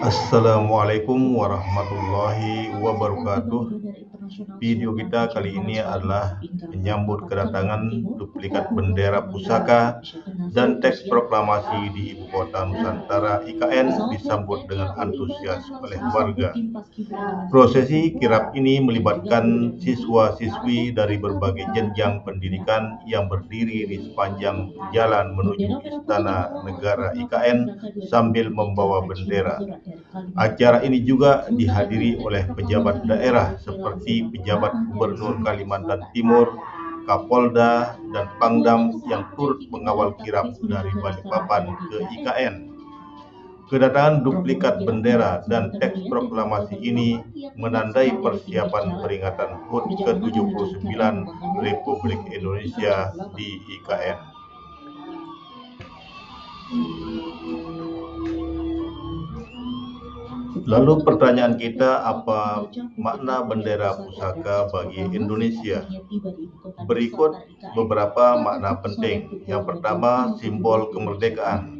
Assalamualaikum warahmatullahi wabarakatuh. Video kita kali ini adalah menyambut kedatangan duplikat bendera pusaka dan teks proklamasi di Ibu Kota Nusantara IKN disambut dengan antusias oleh warga. Prosesi kirap ini melibatkan siswa-siswi dari berbagai jenjang pendidikan yang berdiri di sepanjang jalan menuju Istana Negara IKN sambil membawa bendera. Acara ini juga dihadiri oleh pejabat daerah seperti pejabat Gubernur Kalimantan Timur, Kapolda, dan Pangdam yang turut mengawal kirap dari Balikpapan ke IKN. Kedatangan duplikat bendera dan teks proklamasi ini menandai persiapan peringatan HUT ke-79 Republik Indonesia di IKN. Lalu pertanyaan kita, apa makna bendera pusaka bagi Indonesia? Berikut beberapa makna penting. Yang pertama, simbol kemerdekaan.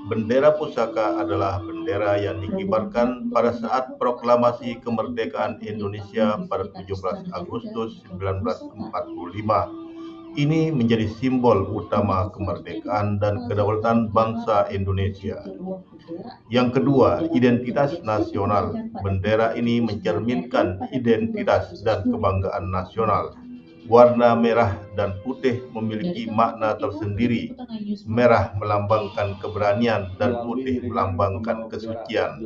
Bendera pusaka adalah bendera yang dikibarkan pada saat proklamasi kemerdekaan Indonesia pada 17 Agustus 1945. Ini menjadi simbol utama kemerdekaan dan kedaulatan bangsa Indonesia. Yang kedua, identitas nasional. Bendera ini mencerminkan identitas dan kebanggaan nasional. Warna merah dan putih memiliki makna tersendiri. Merah melambangkan keberanian dan putih melambangkan kesucian.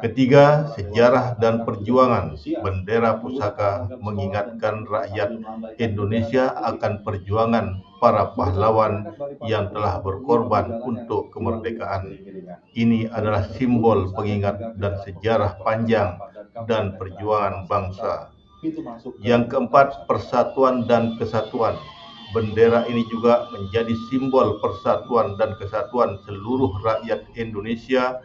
Ketiga, sejarah dan perjuangan. Bendera pusaka mengingatkan rakyat Indonesia akan perjuangan para pahlawan yang telah berkorban untuk kemerdekaan. Ini adalah simbol pengingat dan sejarah panjang dan perjuangan bangsa. Yang keempat, persatuan dan kesatuan. Bendera ini juga menjadi simbol persatuan dan kesatuan seluruh rakyat Indonesia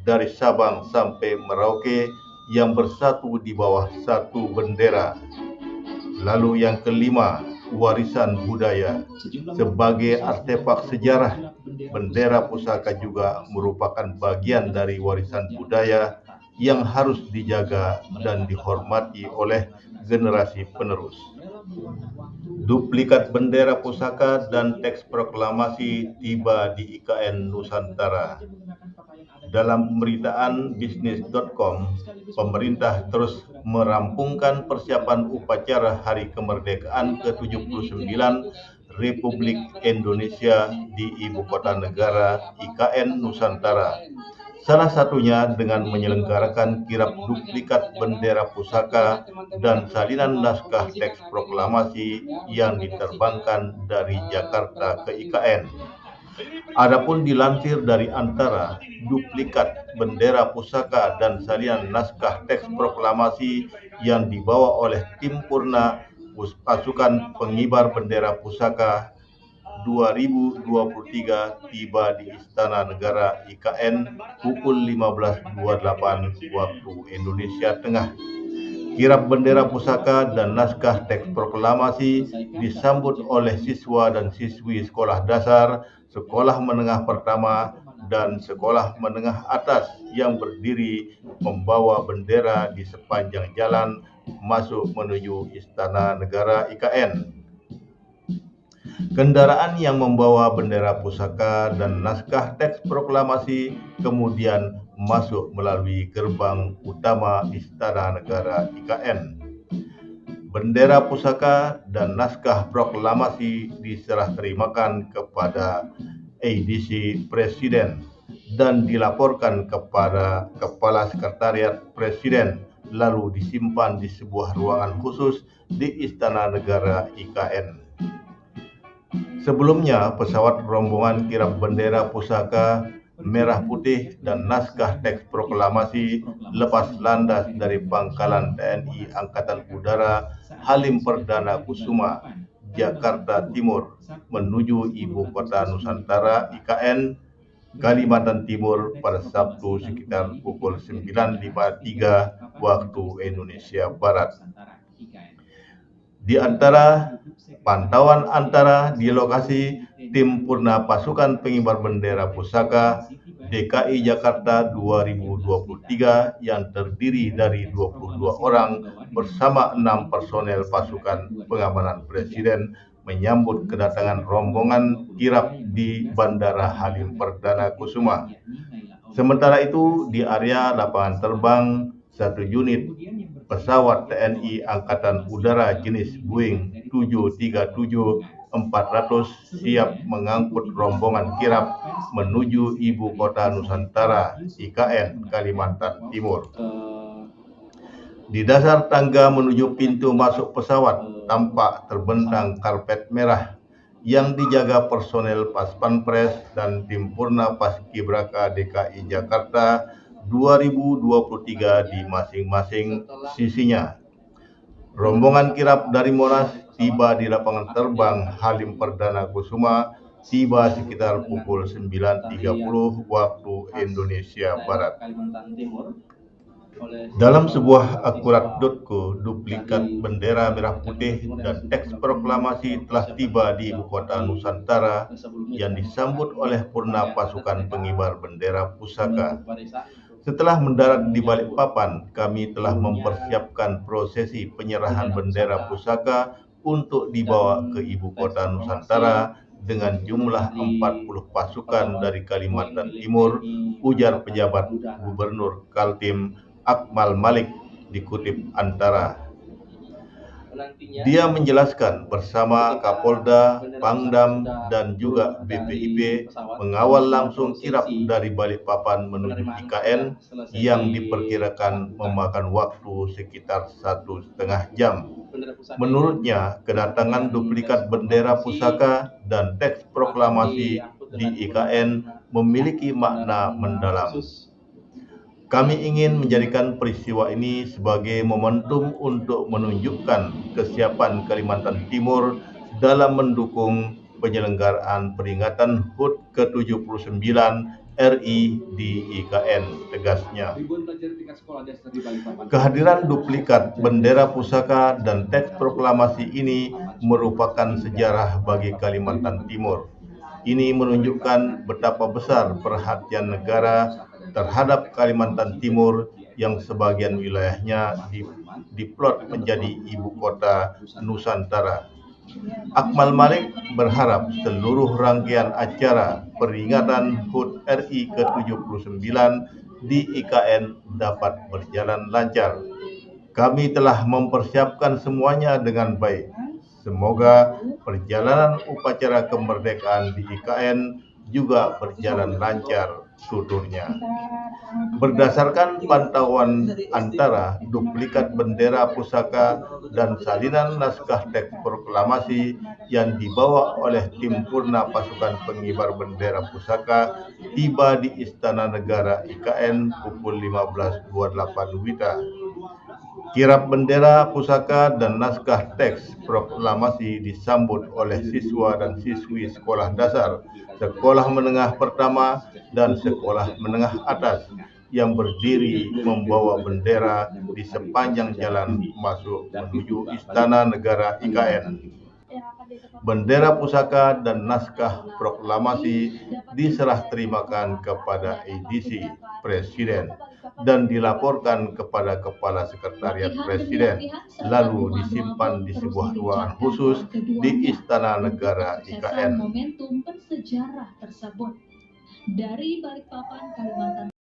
dari Sabang sampai Merauke yang bersatu di bawah satu bendera. Lalu yang kelima, warisan budaya. Sebagai artefak sejarah, bendera pusaka juga merupakan bagian dari warisan budaya yang harus dijaga dan dihormati oleh generasi penerus. Duplikat bendera pusaka dan teks proklamasi tiba di IKN Nusantara. Dalam pemberitaan bisnis.com, pemerintah terus merampungkan persiapan upacara Hari Kemerdekaan ke-79 Republik Indonesia di Ibu Kota Negara IKN Nusantara. Salah satunya dengan menyelenggarakan kirap duplikat bendera pusaka dan salinan naskah teks proklamasi yang diterbangkan dari Jakarta ke IKN. Adapun dilansir dari Antara, duplikat bendera pusaka dan salinan naskah teks proklamasi yang dibawa oleh tim Purna pasukan pengibar bendera pusaka 2023 tiba di Istana Negara IKN pukul 15.28 waktu Indonesia Tengah. Kirap bendera pusaka dan naskah teks proklamasi disambut oleh siswa dan siswi sekolah dasar, sekolah menengah pertama, dan sekolah menengah atas yang berdiri membawa bendera di sepanjang jalan masuk menuju Istana Negara IKN. Kendaraan yang membawa bendera pusaka dan naskah teks proklamasi kemudian masuk melalui gerbang utama Istana Negara IKN. Bendera pusaka dan naskah proklamasi diserah terimakan kepada edisi Presiden dan dilaporkan kepada Kepala Sekretariat Presiden, lalu disimpan di sebuah ruangan khusus di Istana Negara IKN. Sebelumnya, pesawat rombongan kirap bendera pusaka merah putih dan naskah teks proklamasi lepas landas dari Pangkalan TNI Angkatan Udara Halim Perdana Kusuma, Jakarta Timur, menuju Ibu Kota Nusantara IKN, Kalimantan Timur pada Sabtu sekitar pukul 9.53 waktu Indonesia Barat. Di antara pantauan antara di lokasi, tim Purna pasukan pengibar bendera pusaka DKI Jakarta 2023 yang terdiri dari 22 orang bersama 6 personel pasukan pengamanan Presiden menyambut kedatangan rombongan kirap di Bandara Halim Perdana Kusuma. Sementara itu, di area lapangan terbang, satu unit pesawat TNI Angkatan Udara jenis Boeing 737-400 siap mengangkut rombongan kirap menuju Ibu Kota Nusantara, IKN, Kalimantan Timur. Di dasar tangga menuju pintu masuk pesawat tampak terbentang karpet merah yang dijaga personel Paspampres dan Tim Purna Paskibraka DKI Jakarta 2023 di masing-masing sisinya. Rombongan kirap dari Monas tiba di lapangan terbang Halim Perdana Kusuma tiba sekitar pukul 9.30 waktu Indonesia Barat. Dalam sebuah akurat.co, duplikat bendera merah putih dan teks proklamasi telah tiba di Ibu Kota Nusantara yang disambut oleh Purna Pasukan Pengibar Bendera Pusaka. Setelah mendarat di Balikpapan, kami telah mempersiapkan prosesi penyerahan bendera pusaka untuk dibawa ke Ibu Kota Nusantara dengan jumlah 40 pasukan dari Kalimantan Timur, ujar pejabat Gubernur Kaltim Akmal Malik, dikutip Antara. Dia menjelaskan bersama Kapolda, Pangdam, dan juga BPIP mengawal langsung kirap dari Balikpapan menuju IKN yang diperkirakan memakan waktu sekitar 1,5 jam. Menurutnya, kedatangan duplikat bendera pusaka dan teks proklamasi di IKN memiliki makna mendalam. Kami ingin menjadikan peristiwa ini sebagai momentum untuk menunjukkan kesiapan Kalimantan Timur dalam mendukung penyelenggaraan peringatan HUT ke-79 RI di IKN, tegasnya. Kehadiran duplikat bendera pusaka dan teks proklamasi ini merupakan sejarah bagi Kalimantan Timur. Ini menunjukkan betapa besar perhatian negara terhadap Kalimantan Timur yang sebagian wilayahnya diplot menjadi ibu kota Nusantara. Akmal Malik berharap seluruh rangkaian acara peringatan HUT RI ke-79 di IKN dapat berjalan lancar. Kami telah mempersiapkan semuanya dengan baik. Semoga perjalanan upacara kemerdekaan di IKN juga berjalan lancar, tuturnya. Berdasarkan pantauan Antara, duplikat bendera pusaka dan salinan naskah teks proklamasi yang dibawa oleh Tim Purna Pasukan Pengibar Bendera Pusaka tiba di Istana Negara IKN pukul 15.28 WITA. Kirap bendera pusaka dan naskah teks proklamasi disambut oleh siswa dan siswi sekolah dasar, sekolah menengah pertama, dan sekolah menengah atas yang berdiri membawa bendera di sepanjang jalan masuk menuju Istana Negara IKN. Bendera pusaka dan naskah proklamasi diserah terimakan kepada edisi Presiden dan dilaporkan kepada Kepala Sekretariat Presiden, lalu disimpan di sebuah ruangan khusus di Istana Negara IKN. Momentum bersejarah tersebut dari Balikpapan, Kalimantan